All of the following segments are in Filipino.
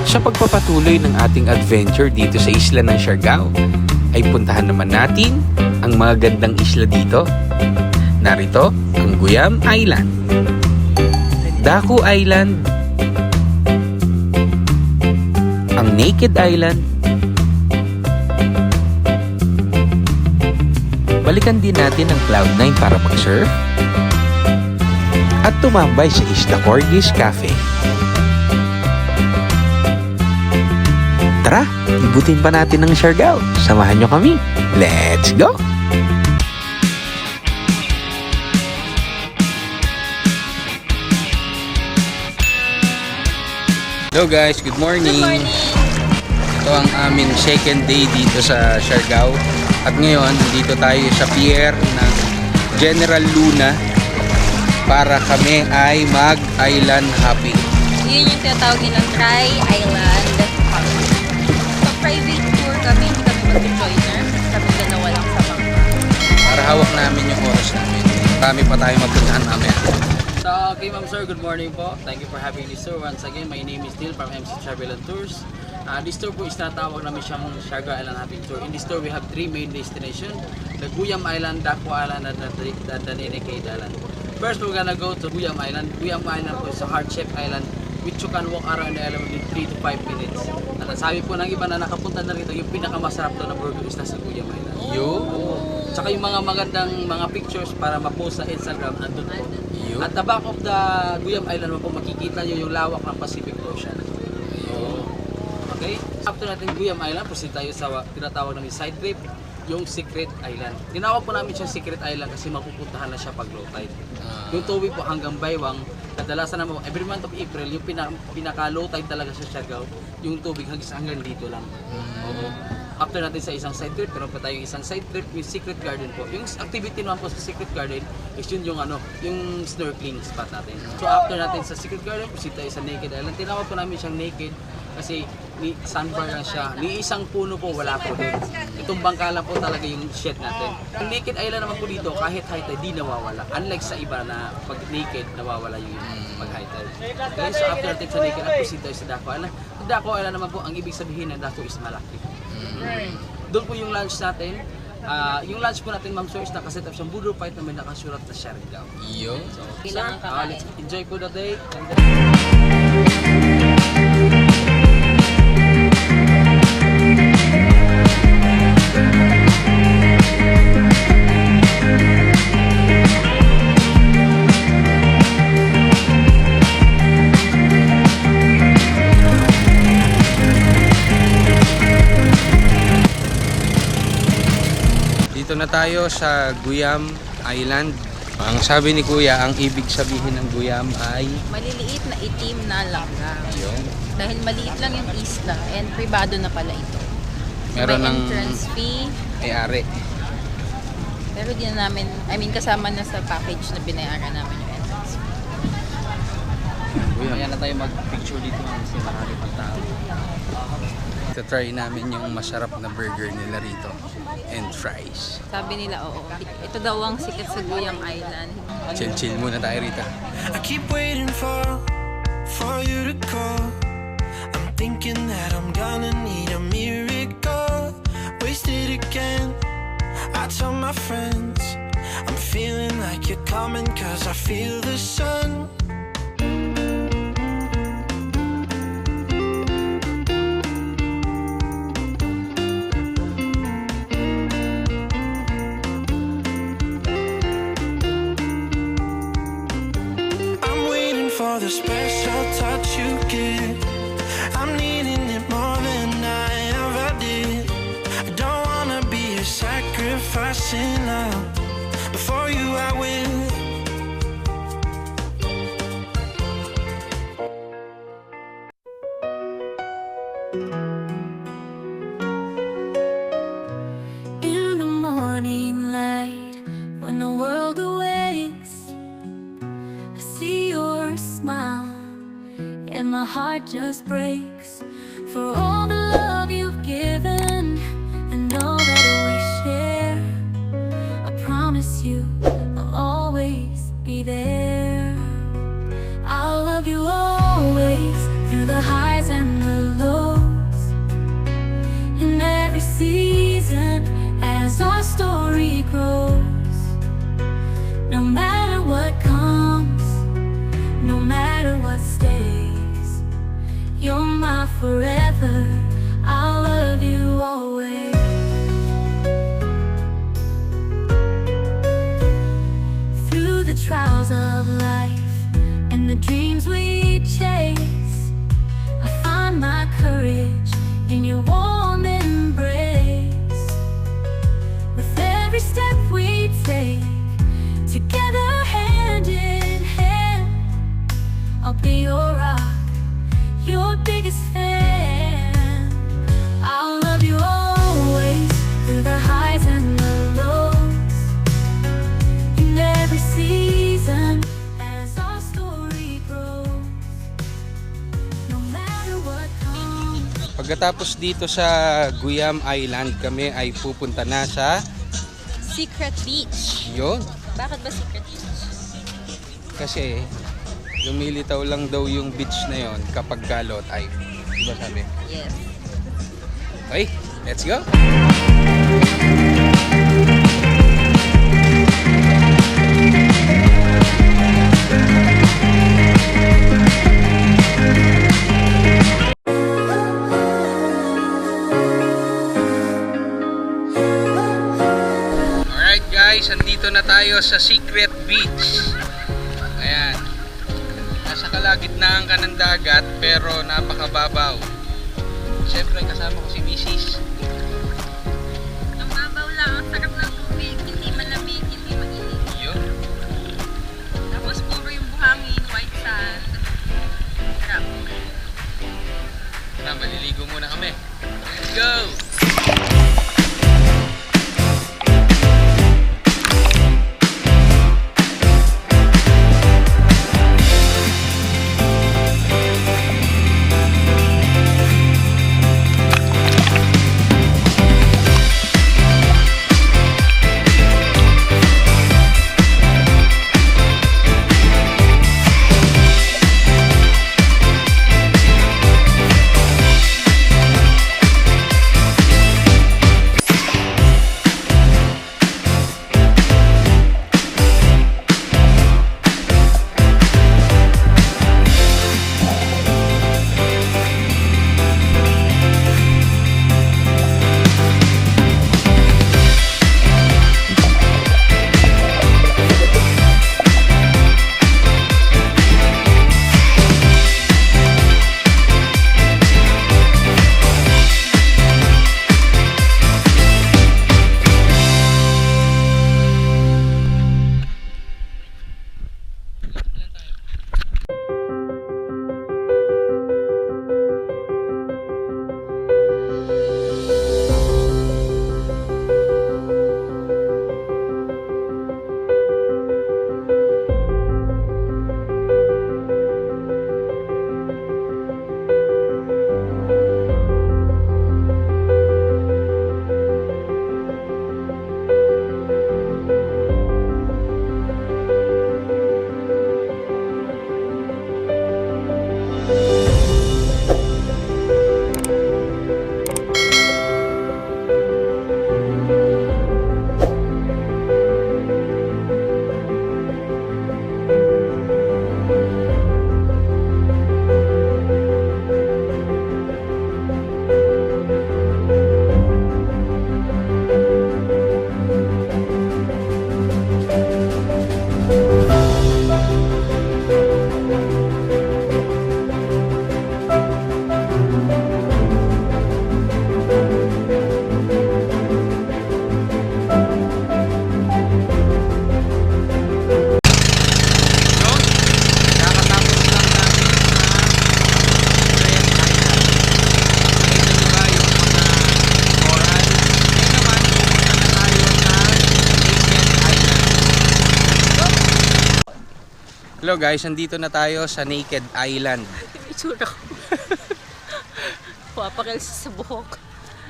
Sa pagpapatuloy ng ating adventure dito sa isla ng Siargao, ay puntahan naman natin ang mga gandang isla dito. Narito ang Guyam Island, Daku Island, ang Naked Island. Balikan din natin ang Cloud9 para mag-surf at tumambay sa Isla Corgis Cafe. Tara, ibutin pa natin ng Siargao. Samahan nyo kami. Let's go! Hello guys, good morning. Good morning. Ito ang aming second day dito sa Siargao. At ngayon, dito tayo sa pier ng General Luna para kami ay mag-island hopping. Yun yung tinatawag nilang Tri-Island Hopping. So, private tour kami, hindi kami mag-joiner. Kami dalawa lang sa bangka. Para hawak namin yung oras namin. Marami pa tayo mapuntahan mamaya. So, okay ma'am sir, good morning po. Thank you for having me sir. Once again, my name is Neil from MC Travel and Tours. This tour po is tinatawag namin siyang Siargao Island Hopping Tour. In this tour, we have three main destinations: the Guyam Island, Daku Island, and the Naked Island. First, we're gonna go to Guyam Island. Guyam Island po is a heart-shaped island which you can walk around the island within 3 to 5 minutes. At sabi po ng iba na nakapunta na rito, yung pinakamasarap daw na burger is nasa Guyam Island. Tsaka yung mga magandang mga pictures para ma-post sa Instagram, andun po. At the back of the Guyam Island po, makikita nyo yung lawak ng Pacific Ocean. Okay? After natin Guyam Island, proceed tayo sa tinatawag namin side trip, yung Secret Island. Tinawag po namin siya Secret Island kasi mapupuntahan na siya pag low tide. Yung tubig po hanggang Baywang, kadalasan naman every month of April, yung pinaka low tide talaga sa Siargao, yung tubig hanggang dito lang. Oo. After natin sa isang side trip, pero pa tayong isang side trip with Secret Garden po. Yung activity naman po sa Secret Garden is yun yung yung snorkeling spot natin. So after natin sa Secret Garden, proceed tayo sa Naked Island. Tinawag po namin siyang Naked kasi sandbar lang siya. Ni isang puno po wala po doon. Itong bangka lang po talaga yung shed natin. Ang Naked Island naman po dito, kahit high tide, di nawawala. Unlike sa iba na pag naked, nawawala yung pag high tide. Okay, so after natin sa Naked Island, proceed tayo sa Daku Island. Sa Daku Island naman po, ang ibig sabihin ng Daku is malaki. Doon po yung lunch natin. Yung lunch po natin, ma'am sir, is nakaset up siyang Budo Fight na may nakasulat na Siargao. So, sir, let's enjoy po the day. Dito na tayo sa Guyam Island. Ang sabi ni Kuya, ang ibig sabihin ng Guyam ay Maliliit na itim na langgam. yun. Dahil maliit lang yung isla and privado na pala ito. Meron May ng entrance fee. may-ari. Pero di na namin, kasama na sa package na binayaran namin yung entrance fee. Mamaya na tayo mag-picture dito kasi marami pang tao. Try namin yung masarap na burger nila rito and fries. Sabi nila, oo. Ito daw ang sikat sa Guyam Island. Chill muna tayo rito. I keep waiting for you to call. I'm thinking that I'm gonna need a miracle. Wasted again. I tell my friends I'm feeling like you're coming 'cause I feel the sun. For the special touch you give, I'm needing it more than I ever did. I don't wanna be a sacrifice in love. Before you I will. In the morning light, when the world awakes, I see your smile and my heart just breaks for all the love you've given and all that we share. I promise you I'll always be there. I'll love you always through the highs and the lows. You're my forever, I'll love you always. Through the trials of life and the dreams we chase, I find my courage in your warm embrace. With every step we take, together hand in hand, I'll be your rock, your biggest fan. I'll love you always, through the highs and the lows, in every season, as our story grows. No matter what comes. Pagkatapos dito sa Guyam Island, kami ay pupunta na sa Secret Beach. yun. Bakit ba Secret Beach? Kasi lumilitaw lang daw yung beach na yon kapag low tide. Diba sabi? Yes. Okay, let's go! Alright guys, andito na tayo sa Secret Beach. Ayan. Nasa kalagitnaan ka ng dagat pero napakababaw. Siyempre kasama ko si Mrs. Ang babaw lang, ang sarap ng tubig. Hindi malamig, hindi mainit. Yun. Tapos puro yung buhangin, white sand. Sarap. Na, maliligo muna kami. Let's go! Hello guys, andito na tayo sa Naked Island. Itsura ko. Papakil sa buhok.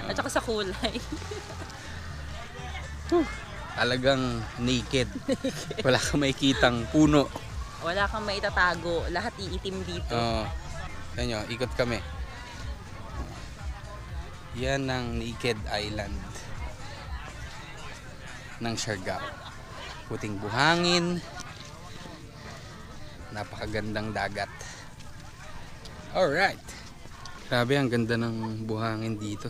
At saka sa kulay. Talagang naked. Wala kang makikitang puno. Wala kang maitatago. Lahat iitim dito. Yan nyo, ikot kami. Yan ang Naked Island ng Siargao. Puting buhangin. Napakagandang dagat. Alright. Grabe, ang ganda ng buhangin dito.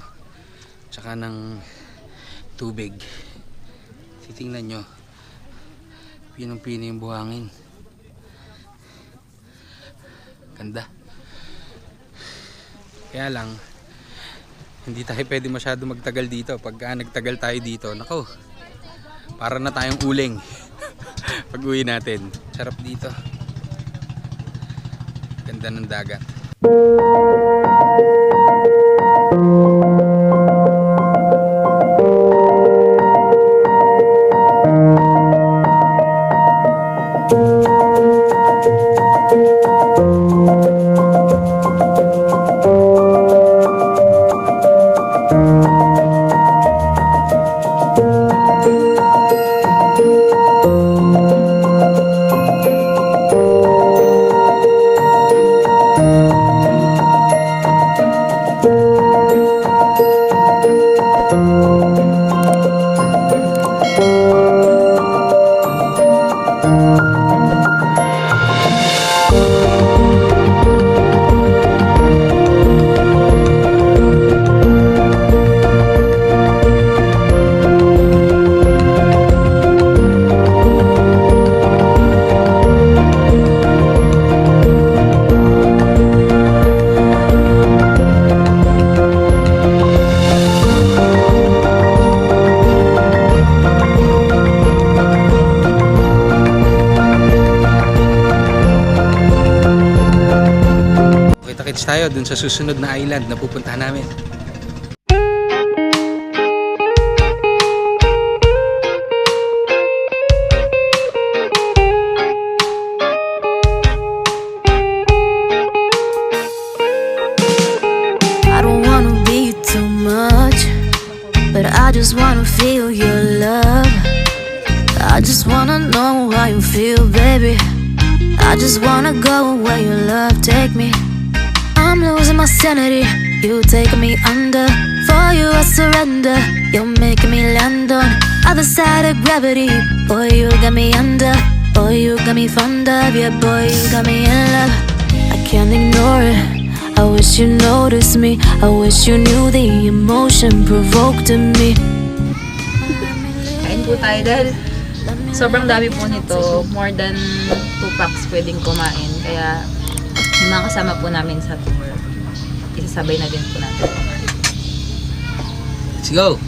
Tsaka ng tubig. Titingnan nyo. Pinong-pino yung buhangin. Ganda. Kaya lang, hindi tayo pwede masyado magtagal dito. Pagka nagtagal tayo dito, nako, para na tayong uling. Pag uwi natin. Sarap dito. Ganda ng dagat. Kita-kits tayo dun sa susunod na island na pupuntahan namin. I don't wanna be too much, but I just wanna feel your love. I just wanna know how you feel, baby. I just wanna go where your love take me. I'm losing my sanity, you taking me under. For you I surrender, you're making me land on other side of gravity. Boy, you got me under, boy, you got me fond of. Yeah, boy, you got me in love. I can't ignore it, I wish you noticed me. I wish you knew the emotion provoked in me. Kain po tayo dahil sobrang dami po nito. More than 2 packs pwedeng kumain. Kaya yung mga kasama po namin sa tour, isasabay na din po natin. Let's go!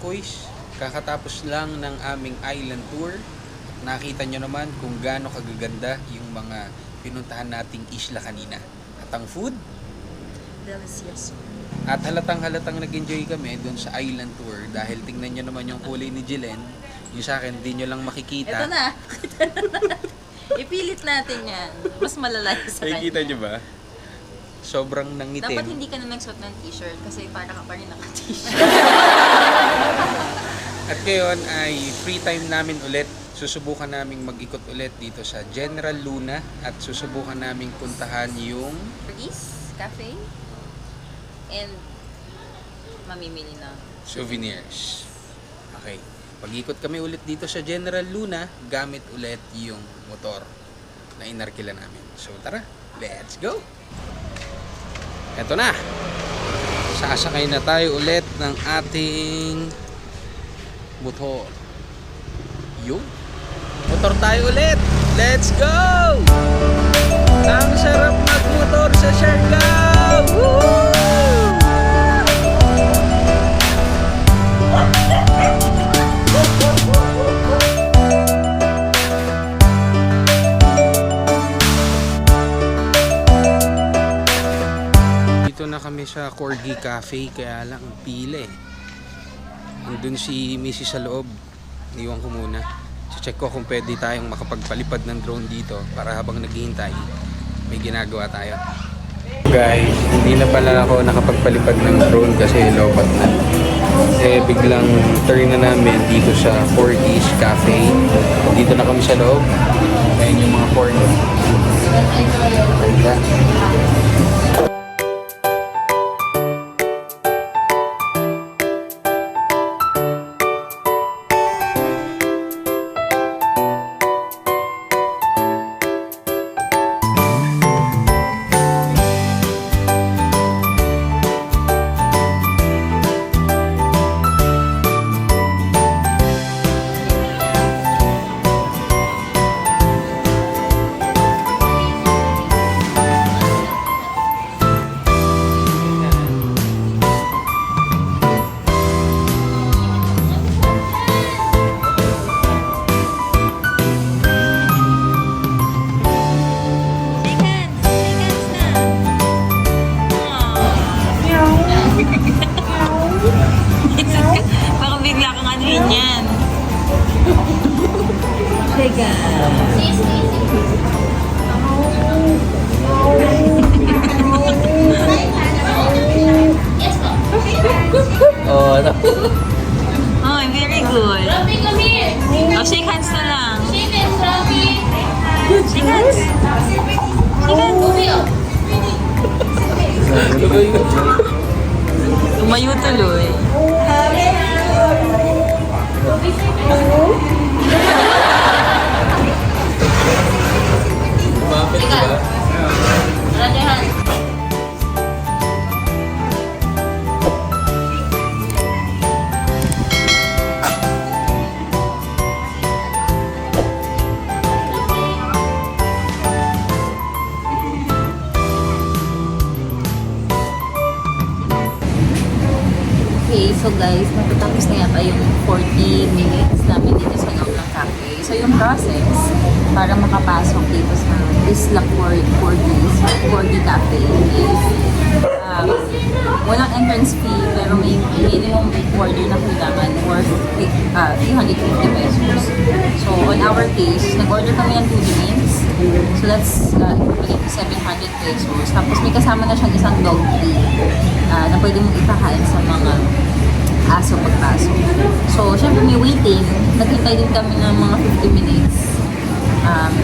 kuys, kakatapos lang ng aming island tour. Nakita nyo naman kung gaano kagaganda yung mga pinuntahan nating isla kanina. At ang food, Delicious. at halatang nag-enjoy kami dun sa island tour dahil tingnan nyo naman yung kulay ni Jelen. Yung sa akin, di nyo lang makikita. Ito na. Ipilit natin yan. Mas malala yung sa Nakikita kanya. nyo ba? Sobrang nangitim. Dapat hindi ka na nagsuot ng t-shirt kasi para ka pa rin naka-t-shirt. At ngayon ay free time namin ulit. Susubukan naming mag-ikot ulit dito sa General Luna at susubukan naming puntahan yung Burgis Cafe. And mamimili na. souvenirs. Okay. Pag-ikot kami ulit dito sa General Luna, gamit ulit yung motor na inarkila namin. So tara, let's go! Eto na! Sasakay na tayo ulit ng ating motor. Yung motor tayo ulit! Let's go! Ang sarap magmotor sa Siargao! Woo! Dito na kami sa Corgi Cafe, kaya lang pila eh. Nandun si Mrs. sa loob. Iwan ko muna. Check ko kung pwede tayong makapagpalipad ng drone dito para habang naghihintay, may ginagawa tayo. Guys, hindi na pala ako nakapagpalipad ng drone kasi lobat na. Eh, biglang turn na namin dito sa Corgi's Cafe. Dito na kami sa loob. Ayan yung mga corner. Ganda. Baka bigla kang ano yun yan. Oh, ano? Oh, very good. Oh, shake hands na lang. Shake hands. Shake hands. Tumayo tuloy. Okay, so guys, natatapos na yata yung 40 minutes namin dito sa loob ng cafe. So yung process para makapasok dito sa Isla Corgi Cafe is walang entrance fee pero may minimum order na kailangan worth 350 pesos. So on our case, nag-order kami ng 2 drinks. So that's equivalent to 700 pesos. Tapos may kasama na siyang isang dog tea na pwede mong ipakain sa mga aso pagpasok. So, syempre may waiting. Naghintay din kami ng mga 50 minutes.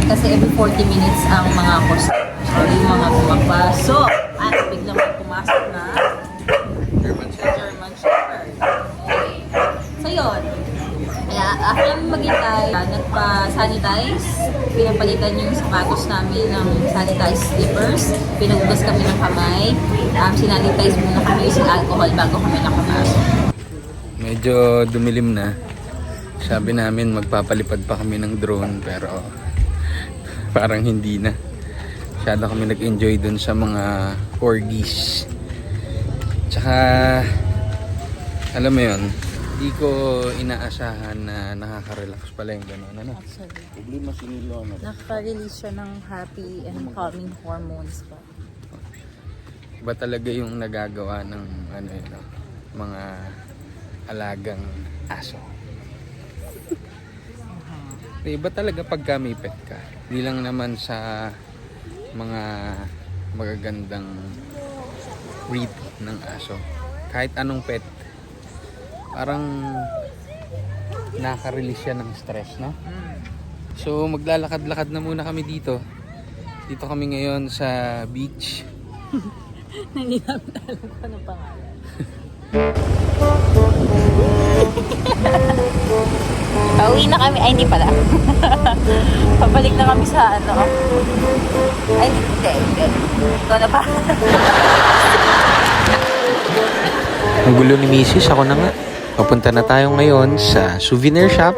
Kasi every 40 minutes ang mga customer. So, yung mga pumapasok at biglang may pumasok na German Shepherd. Okay. So, yun. Kaya, after namin maghintay, nagpa-sanitize. Pinapalitan yung sapatos namin ng sanitized slippers. Pinagugas kami ng kamay. Sinanitize muna kami using alcohol bago kami nakapasok. Medyo dumilim na. Sabi namin magpapalipad pa kami ng drone pero parang hindi na. Masyado kami nag-enjoy dun sa mga corgis. Tsaka alam mo yun, Hindi ko inaasahan na nakaka-relax pala yung gano'n. Ano? Actually, Problema sinilo ano. nakaka-release siya ng happy and calming hormones pa. Iba talaga yung nagagawa ng ano yun, no? Mga alagang aso. Iba talaga pagka may pet ka. Hindi lang naman sa mga magagandang breed ng aso. Kahit anong pet, parang nakaka-release siya ng stress, no? So maglalakad-lakad na muna kami dito. Dito kami ngayon sa beach. Hindi namin alam kung anong pangalan. Pauwi na kami. Ay, hindi pala. Pabalik na kami sa ano. Ay, hindi. Ito na pa. Ang gulo ni Mrs. Ako na nga. Papunta na tayo ngayon sa souvenir shop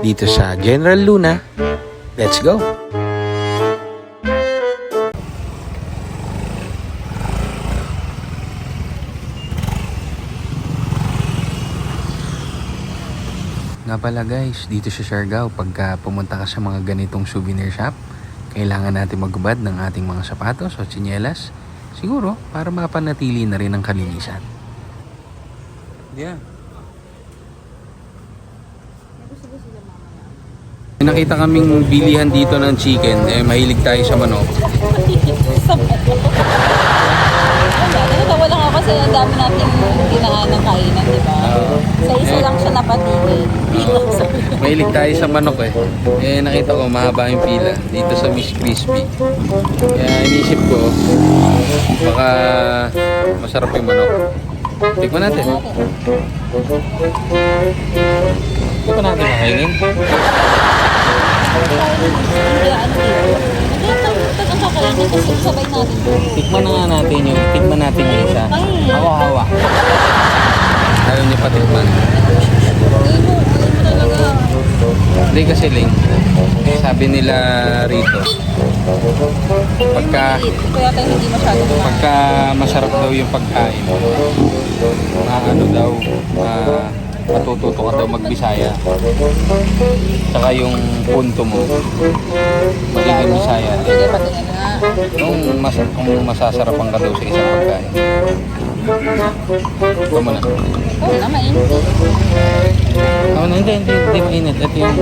dito sa General Luna. Let's go! Nga pala guys, dito sa Siargao, pagka pumunta ka sa mga ganitong souvenir shop, kailangan natin magbabad ng ating mga sapatos o tsinelas. Siguro, para mapanatili na rin ang kalinisan. Yeah. May nakita kaming bilihan dito ng chicken, mahilig tayo sa manok. Natawa lang ako kasi ang dami nating tinaan ng kainan, di ba? Sa isa lang siya napatigil. Mahilig tayo sa manok nakita ko mahaba yung pila dito sa Miss Crispy. Kaya inisip ko, baka masarap yung manok. Tikman natin. Tikman natin makainin. Sabay natin. Tikman na nga natin yung isa. Hawa-hawa. Ayaw niya patikman. Hindi kasi Ling, sabi nila rito, pagka masarap daw yung pagkain, ano daw, matututo ka daw magbisaya. Saka yung punto mo, magiging Bisaya. Sige, patingin nga. Kung masasarapan ka daw sa isang pagkain. Ito mo na. Oo na, mainit. Hindi mainit. Ito yung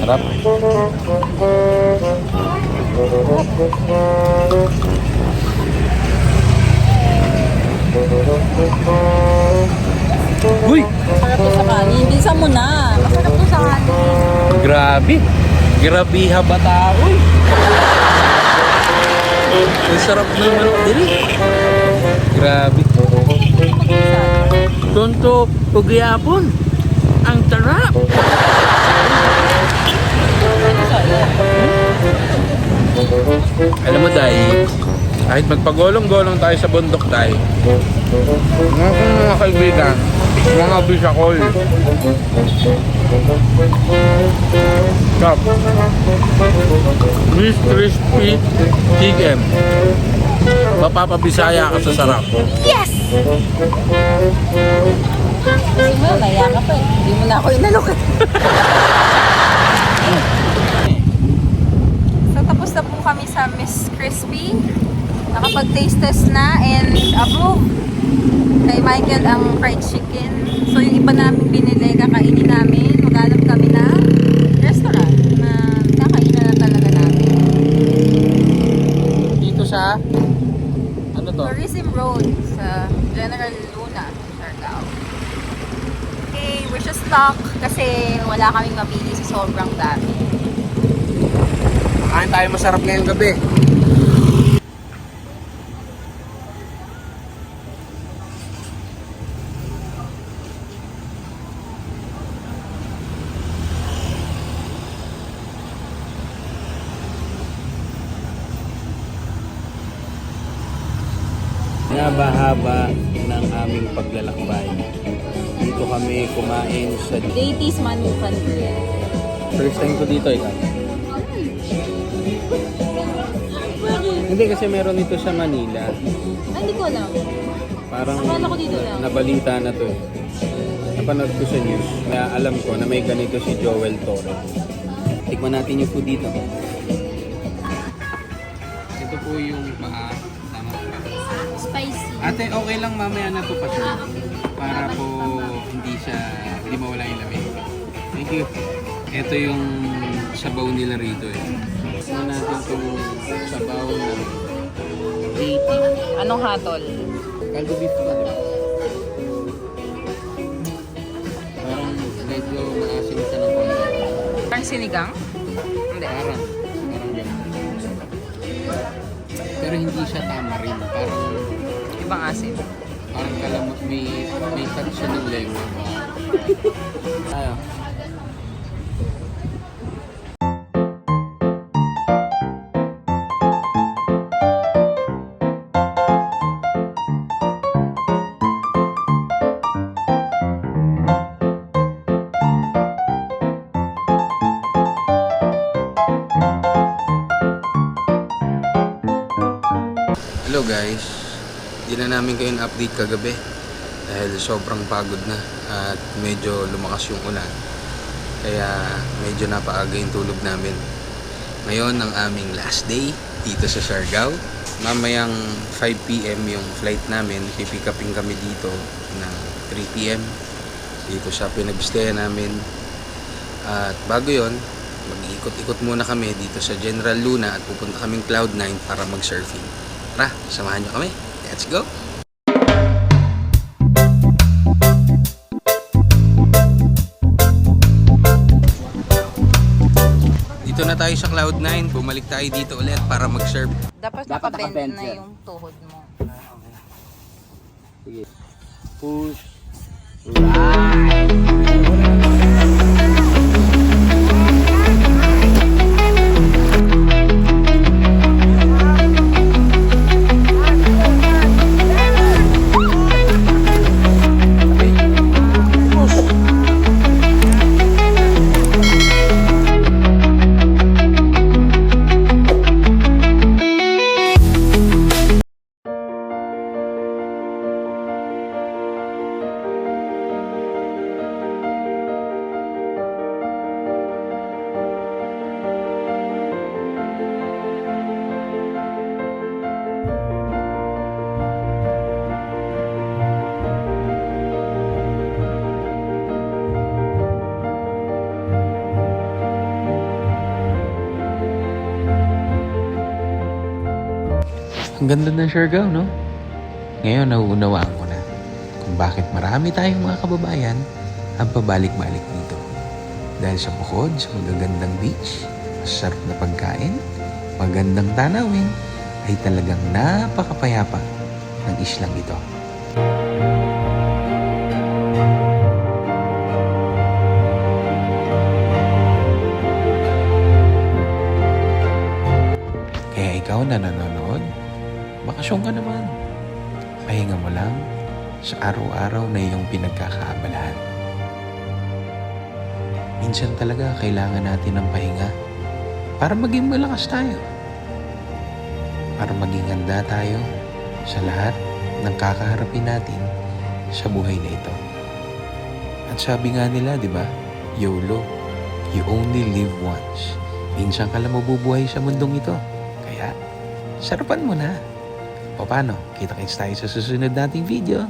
harap. Uy! Masarap to sa kanin. Bisa mo na. Masarap to sa kanin. Grabe! Grabiha bata uy! Ang sarap ng manok diri. Grabe. Tonto pagyapon. Ang tarap. Alam mo dahil kahit magpagolong-golong tayo sa bundok tayo, mga kaibigan, mga bisakol, Stop. Miss Crispy Chicken. Mapapabisaya ka sa sarap. Yes! Kasi mo, naya ka pa eh. Hindi mo na ako inalok. So, tapos na po kami sa Miss Crispy. Nakapag-taste test na and approve kay Michael ang fried chicken. So, yung iba namin binili, kakainin namin. Maghanap kami na restaurant na kakainin na talaga namin. Dito sa ano to? Tourism Road sa General Luna, Siargao. Okay, we're just stuck kasi wala kaming mabili sa sobrang dami. Kain tayo masarap ngayong gabi. Haba-haba ng aming paglalakbay. Dito kami kumain sa Ladies Manukan Grill. first time ko dito ikaw. Hindi kasi meron ito sa Manila. Ay, hindi ko alam. Parang Akala ko dito lang. nabalita na to eh. Napanood ko sa news. Kaya alam ko na may ganito si Joel Torres. Tikman natin yung food dito. Ito po yung paa. Tama. Spicy. Ate, okay lang mamaya na to pa siya. Para po hindi mawala yung lamig. Thank you. Ito yung sabaw nila rito eh. Tignan natin itong sabaw na 80. Anong hatol? Caldo beef ba? Diba? Parang medyo maasim siya ng konti. Parang sinigang? Hindi. Parang ganun. Pero hindi siya tamarin. Parang Ibang asin. kalamot may touch siya ng lemon. Ayo. Hello guys, di na namin kayo update kagabi dahil sobrang pagod na at medyo lumakas yung ulan kaya medyo napaaga yung tulog namin. Ngayon ang aming last day dito sa Siargao. Mamayang 5 PM yung flight namin, pipick upin kami dito ng 3 PM dito sa pinagbistayan namin. At bago yon, mag-iikot-ikot muna kami dito sa General Luna at pupunta kaming Cloud9 para mag-surfing. Tara, samahan nyo kami. Let's go! Dito na tayo sa Cloud9. Bumalik tayo dito ulit para mag-surf. Dapat nakabend na yung tuhod mo. Sige. Push. Ang ganda ng Siargao, no? Ngayon, nauunawaan ko na kung bakit marami tayong mga kababayan ang pabalik-balik dito. Dahil sa bukod sa magagandang beach, masarap na pagkain, magandang tanawin, ay talagang napakapayapa ng islang ito. Kaya ikaw na nanonood, bakasyon ka naman. Pahinga mo lang sa araw-araw na iyong pinagkakaabalahan. Minsan talaga kailangan natin ng pahinga para maging malakas tayo. Para maging handa tayo sa lahat ng kakaharapin natin sa buhay na ito. At sabi nga nila, di ba? YOLO, you only live once. Minsan ka lang mabubuhay sa mundong ito. Kaya, sarapan mo na. O paano? Kita-kits tayo sa susunod nating video.